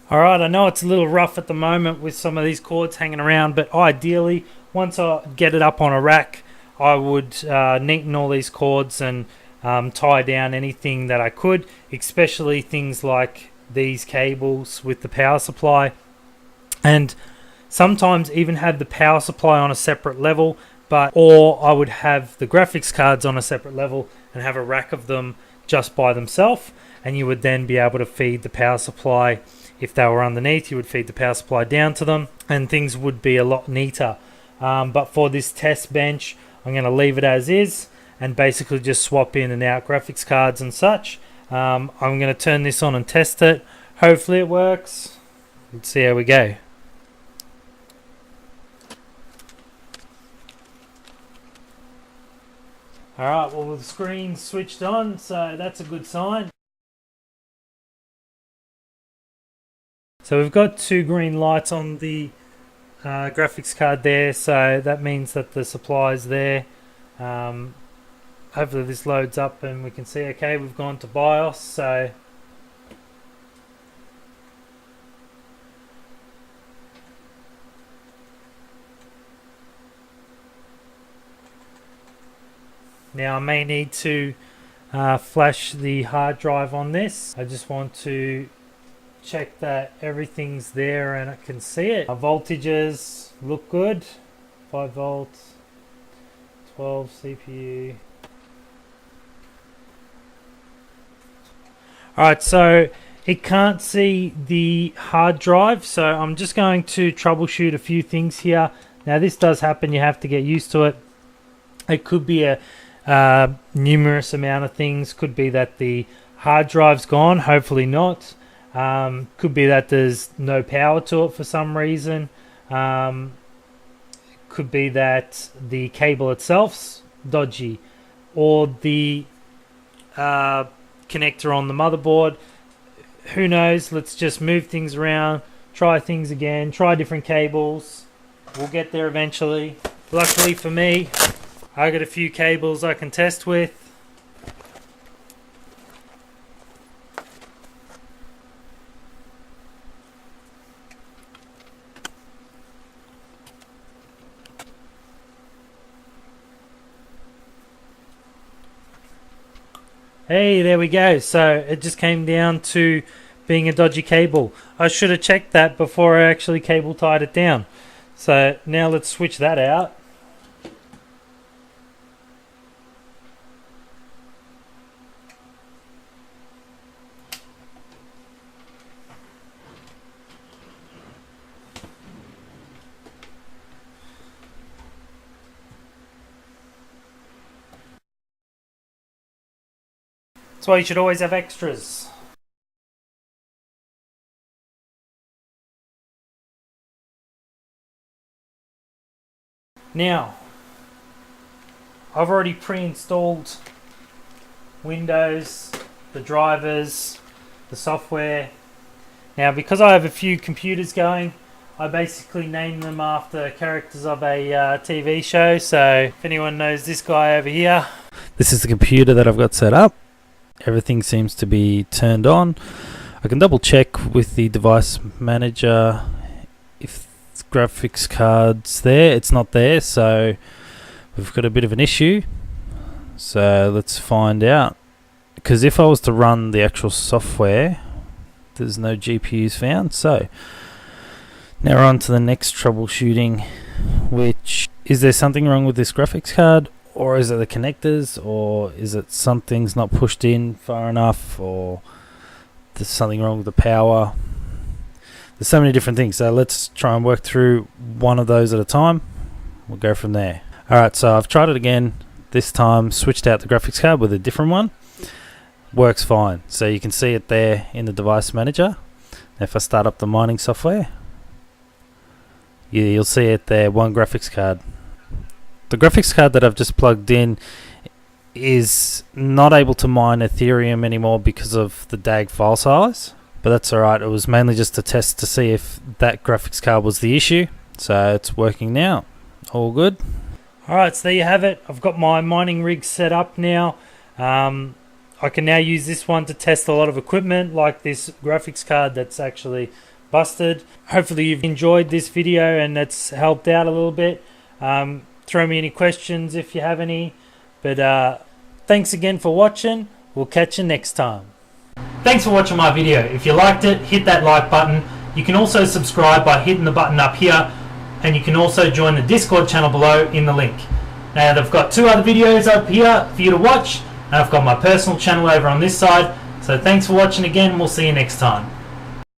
Alright, I know it's a little rough at the moment with some of these cords hanging around, but ideally, once I get it up on a rack, I would neaten all these cords and tie down anything that I could, especially things like these cables with the power supply, and sometimes even have the power supply on a separate level, or I would have the graphics cards on a separate level and have a rack of them just by themselves, and you would then be able to feed the power supply. If they were underneath, you would feed the power supply down to them and things would be a lot neater. But for this test bench, I'm going to leave it as is and basically just swap in and out graphics cards and such. I'm going to turn this on and test it. Hopefully it works. Let's see how we go. Alright, well the screen's switched on, so that's a good sign. So we've got two green lights on the graphics card there, so that means that the supply is there. Hopefully this loads up and we can see, okay, we've gone to BIOS, so now I may need to flash the hard drive on this. I just want to check that everything's there and I can see it. Our voltages look good. 5 volts, 12 CPU. Alright, so it can't see the hard drive, so I'm just going to troubleshoot a few things here. Now this does happen, you have to get used to it. It could be a numerous amount of things. Could be that the hard drive's gone, hopefully not. Could be that there's no power to it for some reason. Could be that the cable itself's dodgy, or the connector on the motherboard. Who knows? Let's just move things around, try things again, try different cables. We'll get there eventually. Luckily for me, I got a few cables I can test with. Hey, there we go. So it just came down to being a dodgy cable. I should have checked that before I actually cable tied it down. So now let's switch that out. That's why you should always have extras. Now, I've already pre-installed Windows, the drivers, the software. Now, because I have a few computers going, I basically name them after characters of a TV show. So if anyone knows this guy over here, this is the computer that I've got set up. Everything seems to be turned on. I can double check with the device manager if the graphics card's there. It's not there, so we've got a bit of an issue. So let's find out. Because if I was to run the actual software, there's no GPUs found. So now we're on to the next troubleshooting, which is there something wrong with this graphics card? Or is it the connectors, or is it something's not pushed in far enough, or there's something wrong with the power? There's so many different things, so let's try and work through one of those at a time. We'll go from there. Alright, so I've tried it again. This time switched out the graphics card with a different one. Works fine. So you can see it there in the device manager. If I start up the mining software, you'll see it there, one graphics card. The graphics card that I've just plugged in is not able to mine Ethereum anymore because of the DAG file size, but that's alright. It was mainly just a test to see if that graphics card was the issue, so it's working now. All good. Alright, so there you have it. I've got my mining rig set up now. I can now use this one to test a lot of equipment, like this graphics card that's actually busted. Hopefully you've enjoyed this video and it's helped out a little bit. Throw me any questions if you have any. But thanks again for watching. We'll catch you next time. Thanks for watching my video. If you liked it, hit that like button. You can also subscribe by hitting the button up here, and you can also join the Discord channel below in the link. And I've got 2 other videos up here for you to watch, and I've got my personal channel over on this side. So thanks for watching again, and we'll see you next time.